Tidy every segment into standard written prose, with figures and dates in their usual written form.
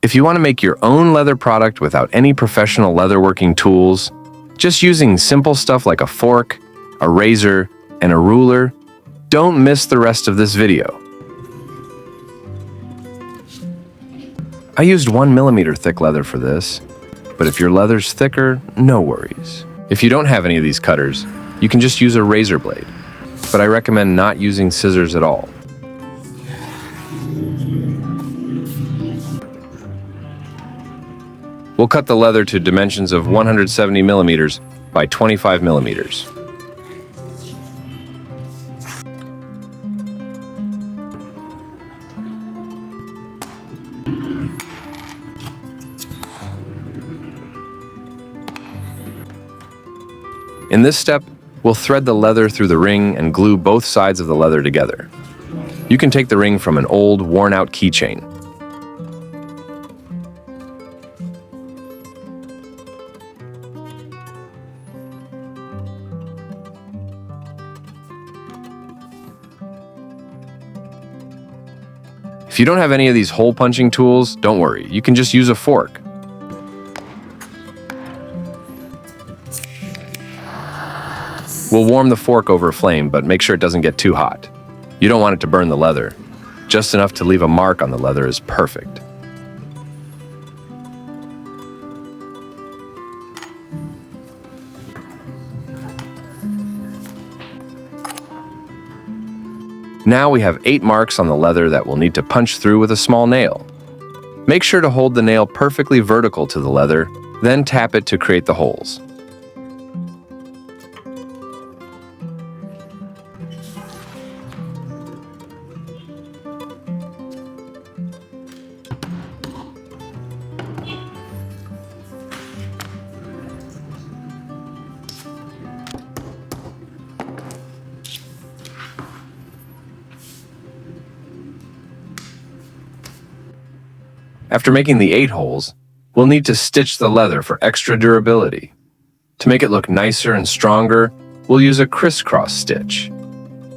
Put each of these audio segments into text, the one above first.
If you want to make your own leather product without any professional leatherworking tools, just using simple stuff like a fork, a razor, and a ruler, don't miss the rest of this video. I used 1mm thick leather for this, but if your leather's thicker, no worries. If you don't have any of these cutters, you can just use a razor blade, but I recommend not using scissors at all. We'll cut the leather to dimensions of 170mm by 25mm. In this step, we'll thread the leather through the ring and glue both sides of the leather together. You can take the ring from an old, worn-out keychain. If you don't have any of these hole-punching tools, don't worry, you can just use a fork. We'll warm the fork over a flame, but make sure it doesn't get too hot. You don't want it to burn the leather. Just enough to leave a mark on the leather is perfect. Now we have 8 marks on the leather that we'll need to punch through with a small nail. Make sure to hold the nail perfectly vertical to the leather, then tap it to create the holes. After making the 8 holes, we'll need to stitch the leather for extra durability. To make it look nicer and stronger, we'll use a crisscross stitch.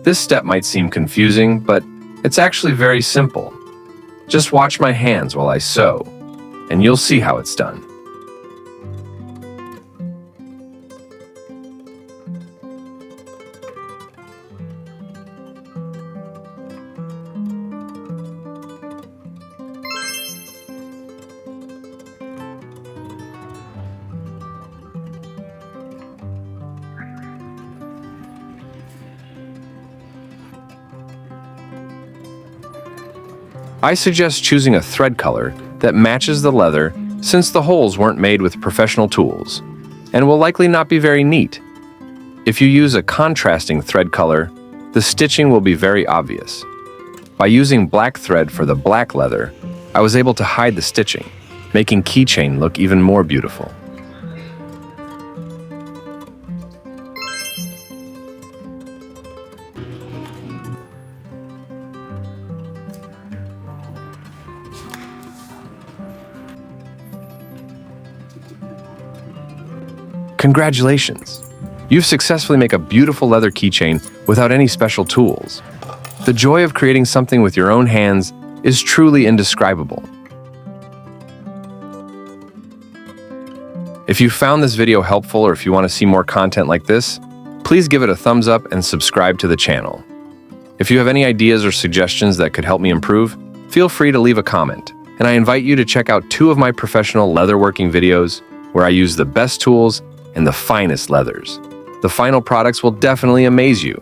This step might seem confusing, but it's actually very simple. Just watch my hands while I sew, and you'll see how it's done. I suggest choosing a thread color that matches the leather since the holes weren't made with professional tools and will likely not be very neat. If you use a contrasting thread color, the stitching will be very obvious. By using black thread for the black leather, I was able to hide the stitching, making Keychain look even more beautiful. Congratulations! You've successfully made a beautiful leather keychain without any special tools. The joy of creating something with your own hands is truly indescribable. If you found this video helpful or if you want to see more content like this, please give it a thumbs up and subscribe to the channel. If you have any ideas or suggestions that could help me improve, feel free to leave a comment, and I invite you to check out 2 of my professional leatherworking videos where I use the best tools and the finest leathers. The final products will definitely amaze you.